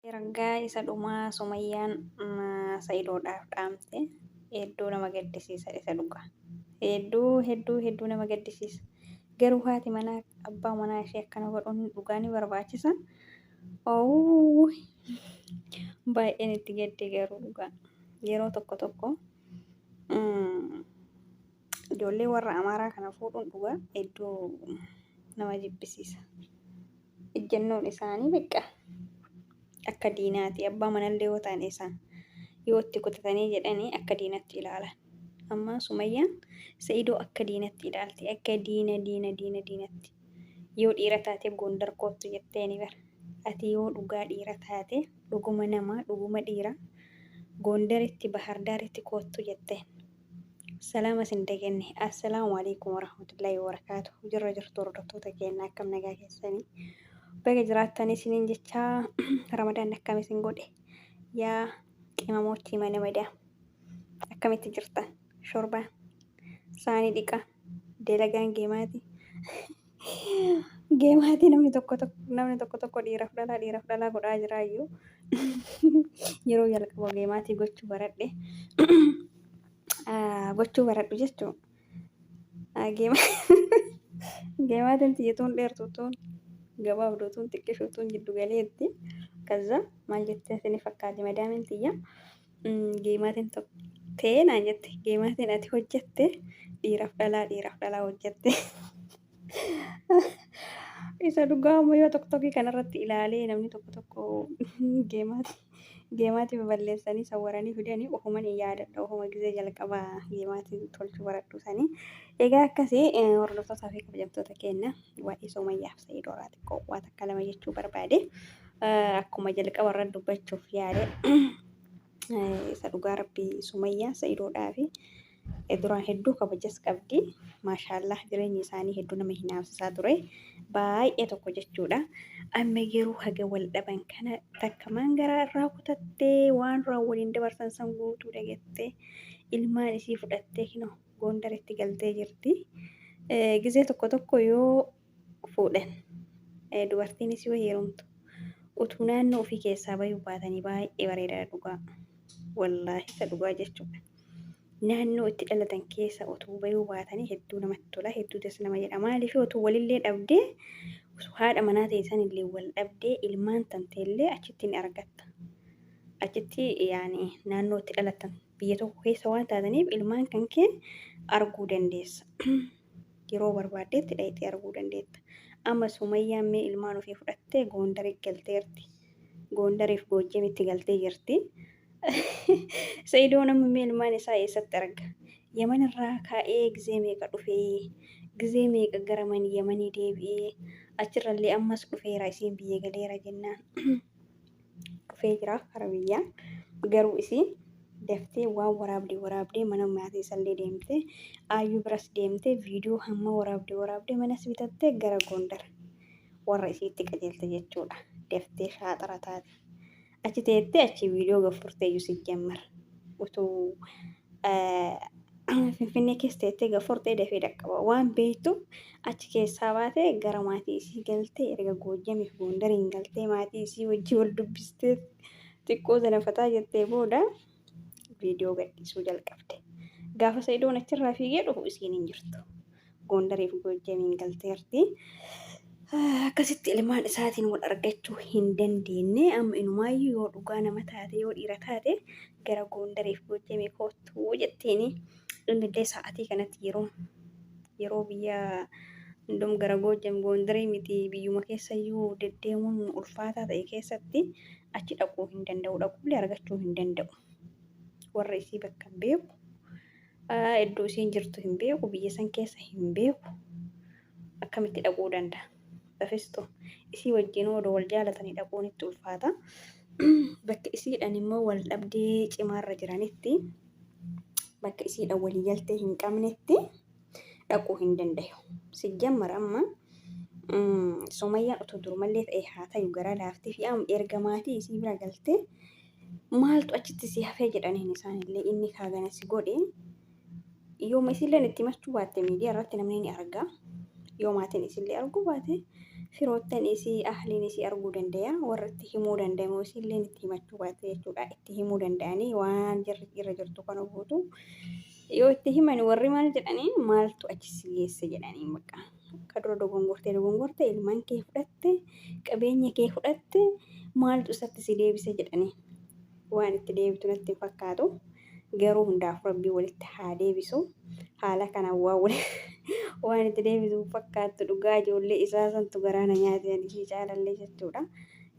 Ergaa isa dhumaa Sumayyaan Sa'idoodhaaf dhaamte hedduu nama gaddisiisa isa dhugaa. Hedduu nama gaddisiisa. Garuu haati manaa abbaa manaa ishee akkana godhuun dhugaa ni barbaachisa. Oowwuu baay'een itti gaddee garuu dhugaa. Yeroo tokko ijoollee warra Amaaraa kana fuudhuun dhugaa hedduu nama jibbisiisa. Ejjennoon isaanii beekaa. Akka diinaati abbaa manallee yoo ta'an isaan yoo itti kutatanii jedhanii akka diinatti ilaalan. Amma Sumayyaan Sa'idoo akka diinatti ilaalti. Akka diinatti. Yoo dhiira taate Gondar kootu jettee ni bara. Ati yoo dhugaa dhiira taate dhuguma namaa dhuguma dhiira Gondaritti Bahardaaritti kootu jetteen. Salaama sin dagenne. Assalaamu alaikum warahmatullahi wabarakatuh. Jirtu hordoftoota keenya akkam nagaa keessanii. Baga jiraatanii isiniin jechaa Ramadaan akkam isin godhe yaa qimamoottii mana madaa akkamitti jirtan shorbaan saanii dhiqa dalagaan geemaati namni tokko dhiiraaf dhalaa godhaa jiraayyuu yeroo jalqaba geemaatii gochuu baradhu jechuun geemaatiin tiyyatuun dheertuutuun gabaabduutuun xiqqishuutuun jiddu galeetti kaza maal jettee isin fakkaate madaamin tiyya geemaatiin ta'ee naan jette geemaatiin ati hojjette dhiiraaf dhalaa hojjette isa dhugaa ammoo yoo tokko kanarratti ilaalee namni tokko geemaatii balleessanii sawwaranii fidanii ofuman yaadadha ofuma gizee jalqabaa geemaatii tolchuu baradhu sanii egaa akkasii hordoftootaa fi kabajamtoota keenya waa'ee Sumayyaaf Sa'idooraa xiqqoo waa takka lama jechuu barbaade akkuma jalqaba irra dubbachuuf yaade isa dhugaa rabbii Sumayyaa Sa'idoodhaa fi duraan hedduu kabajas qabdi maashaallah jireenyi isaanii hedduu nama hinaafsisaa ture baay'ee tokko jechuudha. Amma yeroo haga wal dhaban kana takkamaan garaa irraa kutattee waan waliin dabarsan san guutuu dhagattee ilmaan isii fudhattee kinoo Gondaritti galtee jirti. Gizee tokko yoo fuudhan dubartiin isii wayii heerumtu utuu naannoo ofii keessaa bayuu baatanii baay'ee bareedaa dhugaa. Wallaahi isa dhugaa jechuudha. Naannoo itti dhalatan keessa utuu bayuu baatanii hedduu namatti tola hedduu tas nama jedha. Maaliif utuu walillee dhabdee haadha manaa ta'e illee wal dhabdee ilmaan tanteellee achitti ni argatta. Achitti yaani naannoo itti dhalatan biyya tokko keessa waan taataniif ilmaan kan kee arguu dandeessa. Yeroo barbaaddeetti dhayitee arguu dandeetta. Amma Sumayyaan mee ilmaan ofii fudhattee Gondaritti galteerti. Gondariif Goojjamitti galtee jirti. Sa'idoon amma ilmaan isaa eessatti arga? Yaman irraa ka'ee gizee meeqa dhufee gizee meeqa gara Yamanii deebi'ee achirrallee ammas dhufeera isiin biyya galeera jennaan dhufee jira kara biyyaa garuu isiin daftee waan waraabdee mana maatii isallee deemtee aayyuu biras deemtee viidiyoo hamma waraabdee manas bitattee gara Gondar warra isiitti qajeelte jechuudha. Daftee shaaxara taate. Achi teettee achi viidiyoo gaffurtee iyyuu jammar utuu Finfinnee keessa teettee gaffurtee dafee dhaqqaba waan beektu achi keessaa baatee gara maatii isii galtee erga Goojjamiif Gondariin galtee maatii isii wajjin wal dubbistee xiqqoo zanafataa jettee booda viidiyoo gadhiisuu jalqabde. Gaafa Sa'idoon achirraa fiigee dhufu isiin hin jirtu. Gondariif Goojjamiin galteerti. Akkasitti ilmaan isaatiin wal argachuu hin dandeenye amma inumaayyuu yoo dhugaa nama taate yoo dhiira taate gara Gondariif Goojjamii kootu jetteeni illee sa'aatii kanatti yeroo biyya hundum gara Gondarii miti biyyuma keessayyuu deddeemuun ulfaataa ta'e keessatti achi dhaquu hin danda'u dhaquullee argachuu hin danda'u. Warra isii bakka hin beeku iddoo isiin jirtu hin beeku biyya san keessa hin beeku akkamitti dhaquu danda'a? Bafistu isii wajjin odoo wal jaalatanii dhaquun itti ulfaata. Bakka isiidhaan immoo wal dhabdee cimaarra jiranitti bakka isiidhaan walii galtee hin qabnetti dhaquu hin danda'u. Sijjammar amma Sumayyaan utuu durumallee ta'ee haa ta'u gara laaftii fi erga maatii isii bira galtee maaltu achitti si hafee jedhaniin isaanillee inni kaagana si godhe yooma isillee itti himachuu baatte miidiyaa irratti namni ni arga. Yoo maatiin isillee arguu baate firoottan isii ahliin isii arguu danda'a warra itti himuu danda'amu isillee itti himachuu baate jechuudha itti himuu danda'anii waan jirri irra jirtu kana guutu yoo itti himan warri maal jedhanii maaltu achi si geesse jedhanii bakka akka dura dogongortee ilmaan kee fudhatte qabeenya kee fudhatte maaltu isatti si deebise jedhanii waan itti deebitu natti hin fakkaatu garuu hundaaf rabbii walitti haa deebisu haala kanaan waan itti deebisu fakkaattu dhugaa ijoollee isaa santu garaana nyaatan ishii caalallee jechuudha.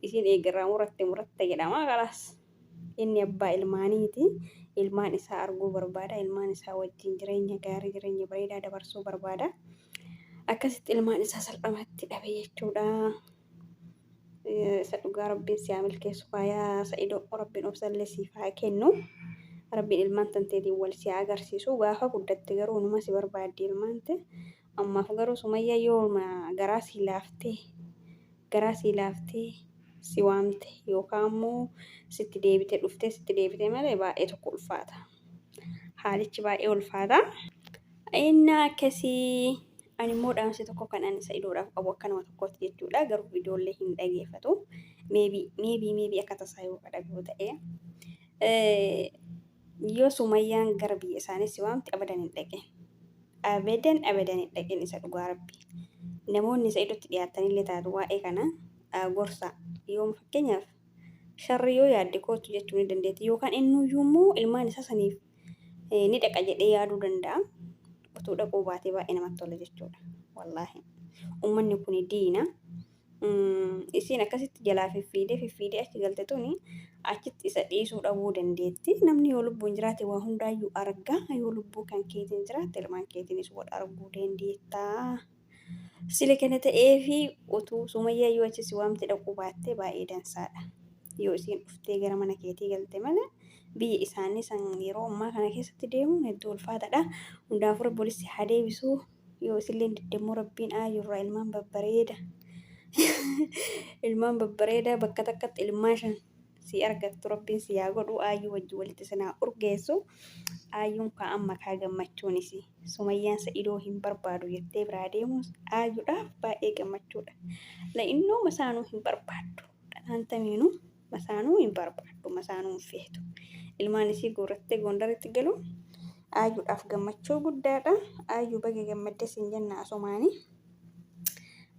Isiin eegarraa muratte jedhama kalaas. Inni abbaa ilmaaniiti. Ilmaan isaa arguu barbaada. Ilmaan isaa wajjin jireenya gaarii jireenya bareedaa dabarsuu barbaada. Akkasitti ilmaan isaa salphamatti dhabe jechuudha. Isa dhugaa rabbiin si haa milkeessu faayaa sa'idoo rabbiin obsallee siif haa kennu. Rabbiin ilmaan tanteetiin wal si agarsiisu gaafa guddatte garuu numa si barbaaddi ilmaan ta'e ammaaf garuu Sumayyaa yoo garaa si laaftee si waamte yookaan immoo sitti deebite malee baay'ee tokko ulfaata. Haalichi baay'ee ulfaata. Inni akkasii ani immoo dhaamsi tokko kan ani sa'idoodhaaf qabu akkanuma tokkotti jechuudha garuu ijoollee hin dhageeffatu. Maybe akka tasaa yoo dhaga'u ta'e. Yoo Sumayyaan gara biyya isaanii si waamte abadan hin dhaqin. Abadan hin dhaqin isa dhugaa rabbii. Namoonni isa iddootti dhiyaatanillee taatu waa'ee kana gorsa. Yoo fakkeenyaaf sharri yoo yaadde kootu jechuu ni dandeetti yookaan innuyyuu immoo ilmaan isaa saniif ni dhaqa jedhee yaaduu danda'a. Otoo dhaquu baatee baay'ee namatti tola jechuudha. Wallaahi. Uummanni kun diina. Isiin akkasitti jalaa fiffiidee achi galte tuni achitti isa dhiisuu dhabuu dandeetti. Namni yoo lubbuun jiraate waa hundaayyuu arga. Yoo lubbuu kan keetiin jiraate ilmaan keetiinis wal arguu dandeetta. Sila kana ta'ee fi utuu Sumayyaa yoo achi si waamte dhaquu baatte baay'ee dansaadha. Yoo isiin dhuftee gara mana keetii galte malee biyya isaanii san yeroo ammaa kana keessatti deemuun hedduu ulfaataadha. Hundaafuu rabbi walitti haa deebisu. Yoo isillee deddeemmoo rabbiin aayyurraa ilmaan babbareeda. Ilmaan babbareedaa bakka takkatti ilmaan shan si argattu rabbiin si haa godhu aayyuu wajji walitti sanaa urgeessu. Aayyuun kaa amma kaa gammachuunis Sumayyaan Sa'idoo hin barbaadu jettee biraa deemus aayyuudhaaf baay'ee gammachuudha. La'innoo masaanuu hin barbaaddu. Dhanaan tamiinuu masaanuu hin barbaaddu. Masaanuu hin feetu. Ilmaan isii guurrattee Gondaritti galu aayyuudhaaf gammachuu guddaadha. Aayyuu baga gammaddee siin jenna asomaanii.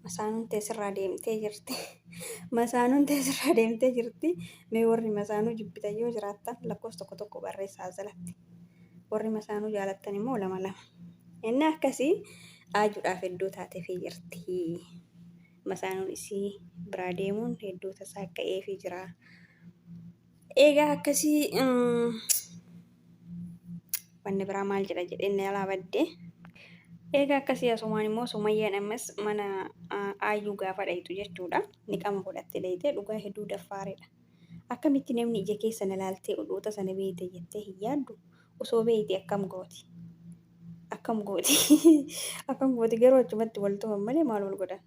Masaanuun teessirraa deemtee jirti. Mee warri masaanuu jibbitan yoo jiraattan lakkoofsa tokko barreessaa jalatti. Warri masaanuu jaalattan immoo lama. Inni akkasii aayyuudhaaf hedduu taateefii jirti. Masaanuun isii biraa deemuun hedduu tasaa ka'eefii jira. Egaa akkasii wanni biraa maal jedha jedhee alaa baddee. Egaa akkasii asumaan immoo Sumayyaan ammas mana aayyuu gaafa dhayitu jechuudha. Niqama godhattee dhayitee dhugaa hedduu daffaareedha. Akkamitti namni ija keessa na laaltee odhoota sana beeyte jettee hin yaaddu? Osoo beeyte akkam gooti? Akkam gooti garuu achumatti wal tuman malee maal wal godhan?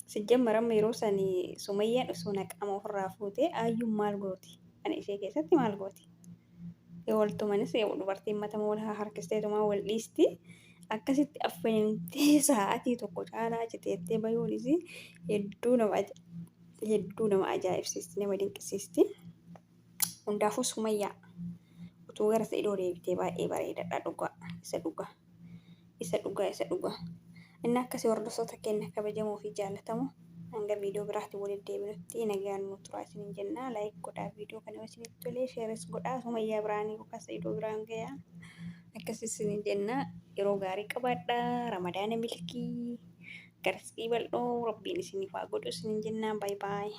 Sijjammaramma yeroo sanii Sumayyaan osoo naqama ofirraa fuutee aayyuun maal gooti? Ana ishee keessatti maal gooti? Yoo wal tumanis dubartiin mataa wal harkisteetumaa wal dhiisti. Akkasitti affeemtee sa'aatii tokko caalaa citeettee bayuunis hedduu nama ajaa'ibsiisti nama dinqisiisti. Hundaafuu Sumayyaa utuu gara Sa'idoo deebitee baay'ee bareedaadha dhugaa isa dhugaa. Inni akkasii hordoftoota keenya kabajamoo fi jaallatamoo hanga viidiyoo biraatti walitti deebinutti nagaan nu turaa isiniin jenna. Laayik godhaa viidiyoo kana isinitti tolee sheeres godhaa Sumayyaa biraanii yookaan Sa'idoo biraan gayaa. Akkasii isiniin jenna. Yeroo gaarii qabaadhaa. Ramadaana milkii. Garsii bal'oo rabbiin isiniif haa godhu isiniin jennaan. Baay'ee.